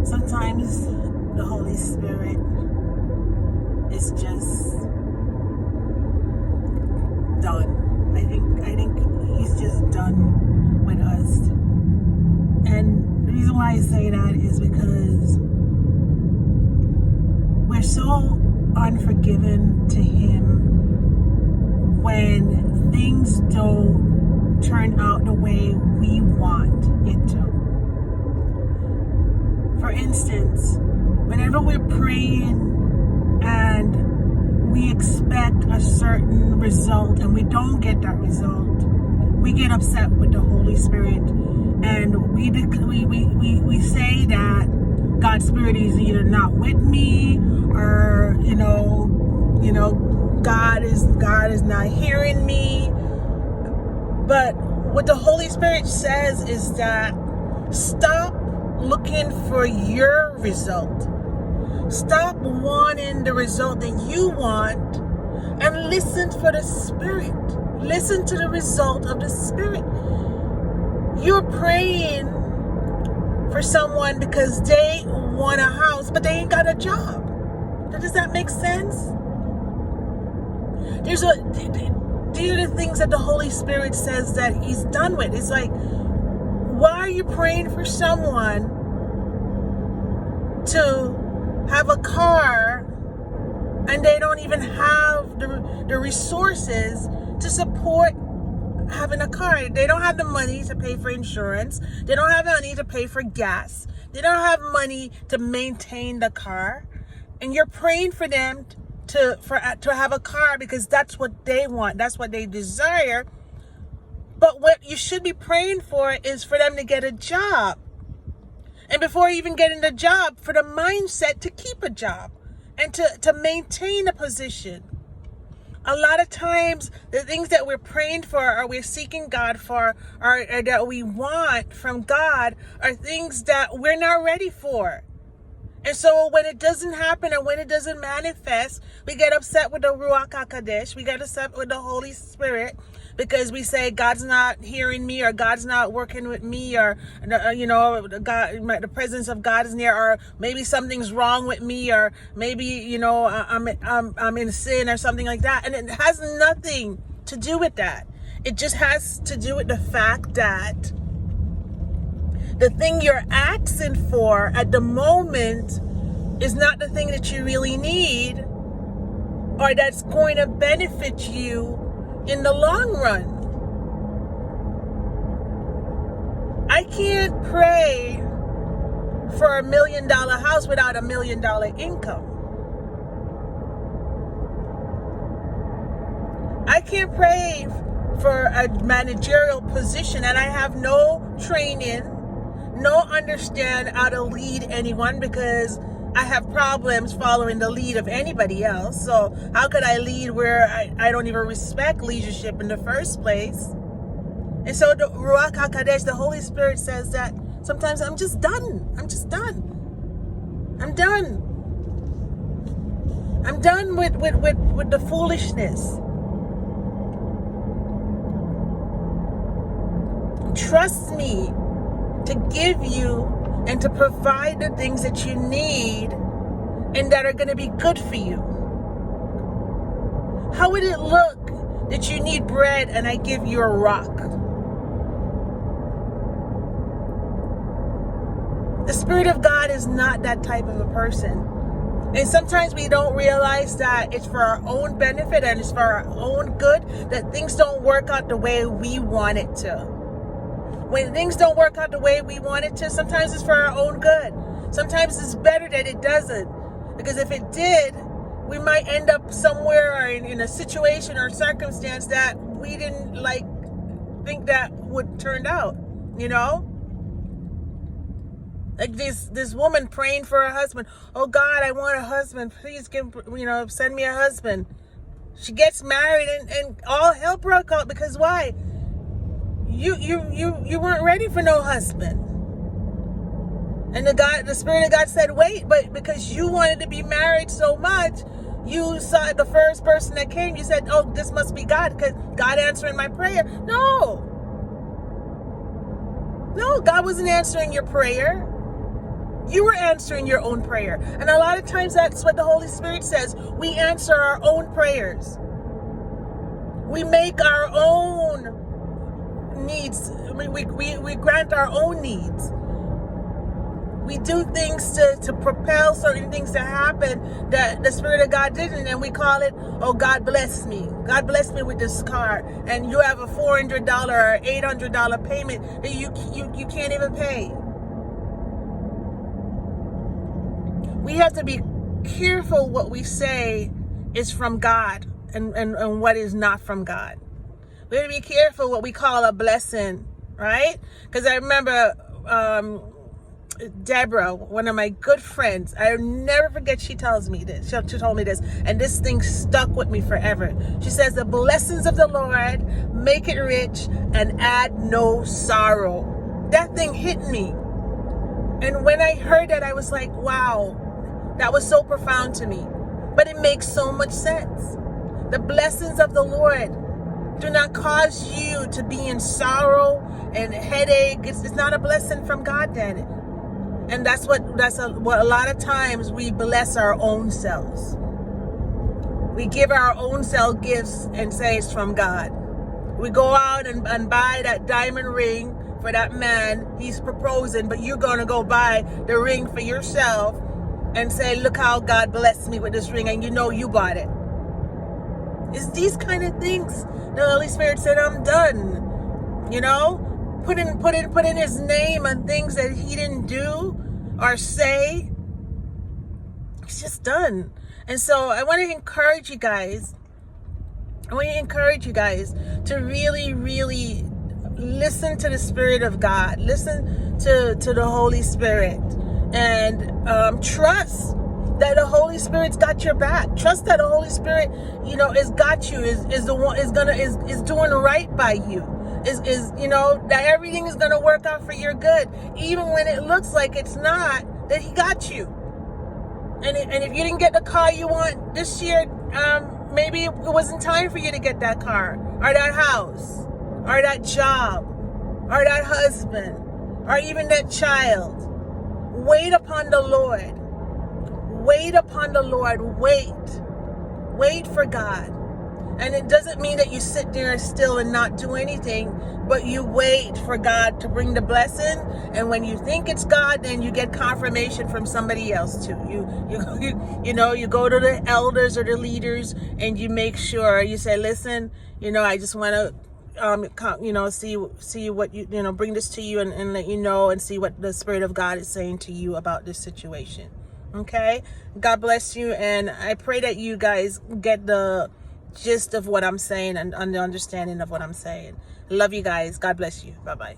Sometimes the Holy Spirit is just done. I think he's just done with us. And the reason why I say that is because we're so unforgiving to him when things don't turn out the way we want it to. For instance, whenever we're praying and we expect a certain result and we don't get that result, we get upset with the Holy Spirit, and we say that God's Spirit is either not with me, or God is not hearing me. But what the Holy Spirit says is that stop looking for your result. Stop wanting the result that you want and listen for the Spirit. Listen to the result of the Spirit. You're praying for someone because they want a house, but they ain't got a job. Does that make sense? These are the things that the Holy Spirit says that he's done with. It's like, why are you praying for someone to have a car and they don't even have the resources to support having a car? They don't have the money to pay for insurance. They don't have money to pay for gas. They don't have money to maintain the car. And you're praying for them to have a car because that's what they want. That's what they desire. But what you should be praying for is for them to get a job. And before even getting the job, for the mindset to keep a job and to maintain a position. A lot of times, the things that we're praying for or we're seeking God for or that we want from God are things that we're not ready for. And so when it doesn't happen and when it doesn't manifest, we get upset with the Ruach HaKodesh. We get upset with the Holy Spirit because we say God's not hearing me, or God's not working with me, or the presence of God is near, or maybe something's wrong with me, or maybe I'm in sin or something like that. And it has nothing to do with that. It just has to do with the fact that the thing you're asking for at the moment is not the thing that you really need, or that's going to benefit you in the long run. I can't pray for $1 million house without $1 million income. I can't pray for a managerial position and I have no training, no understand how to lead anyone, because I have problems following the lead of anybody else. So how could I lead where I don't even respect leadership in the first place? And so the Ruach HaKodesh, the Holy Spirit, says that sometimes I'm just done. I'm done with the foolishness. Trust me to give you and to provide the things that you need and that are going to be good for you. How would it look that you need bread and I give you a rock? The Spirit of God is not that type of a person. And sometimes we don't realize that it's for our own benefit and it's for our own good that things don't work out the way we want it to. When things don't work out the way we want it to, sometimes it's for our own good. Sometimes it's better that it doesn't. Because if it did, we might end up somewhere or in a situation or circumstance that we didn't think that would turn out, Like this woman praying for her husband. Oh God, I want a husband. Please send me a husband. She gets married and all hell broke out because why? You weren't ready for no husband. And the Spirit of God said, wait, but because you wanted to be married so much, you saw the first person that came, you said, oh, this must be God, because God answering my prayer. No, God wasn't answering your prayer. You were answering your own prayer. And a lot of times that's what the Holy Spirit says. We answer our own prayers. We make our own needs. We grant our own needs. We do things to propel certain things to happen that the Spirit of God didn't, and we call it, oh, God bless me. God bless me with this car. And you have a $400 or $800 payment that you can't even pay. We have to be careful what we say is from God and what is not from God. We have to be careful what we call a blessing, right? Because I remember Deborah, one of my good friends, I'll never forget, she tells me this. She told me this, and this thing stuck with me forever. She says, the blessings of the Lord make it rich and add no sorrow. That thing hit me. And when I heard that, I was like, wow, that was so profound to me. But it makes so much sense. The blessings of the Lord do not cause you to be in sorrow and headache. It's not a blessing from God, then. And that's what a lot of times we bless our own selves. We give our own self gifts and say it's from God. We go out and buy that diamond ring for that man. He's proposing, but you're going to go buy the ring for yourself and say, look how God blessed me with this ring, and you know you bought it. It's these kind of things the Holy Spirit said, I'm done. You know? Put in his name on things that he didn't do or say. It's just done. And so I want to encourage you guys. To really, really listen to the Spirit of God. Listen to the Holy Spirit. And trust that the Holy Spirit's got your back. Trust that the Holy Spirit, is got you, is the one, is doing right by you. Is that everything is gonna work out for your good, even when it looks like it's not. That He got you. And if you didn't get the car you want this year, maybe it wasn't time for you to get that car, or that house, or that job, or that husband, or even that child. Wait upon the Lord. Wait upon the Lord. Wait for God. And it doesn't mean that you sit there still and not do anything, but you wait for God to bring the blessing. And when you think it's God, then you get confirmation from somebody else too. You go to the elders or the leaders, and you make sure, you say, listen, I just want to see what bring this to you and let you know, and see what the Spirit of God is saying to you about this situation. Okay? God bless you, and I pray that you guys get the gist of what I'm saying and the understanding of what I'm saying. Love you guys. God bless you. Bye-bye.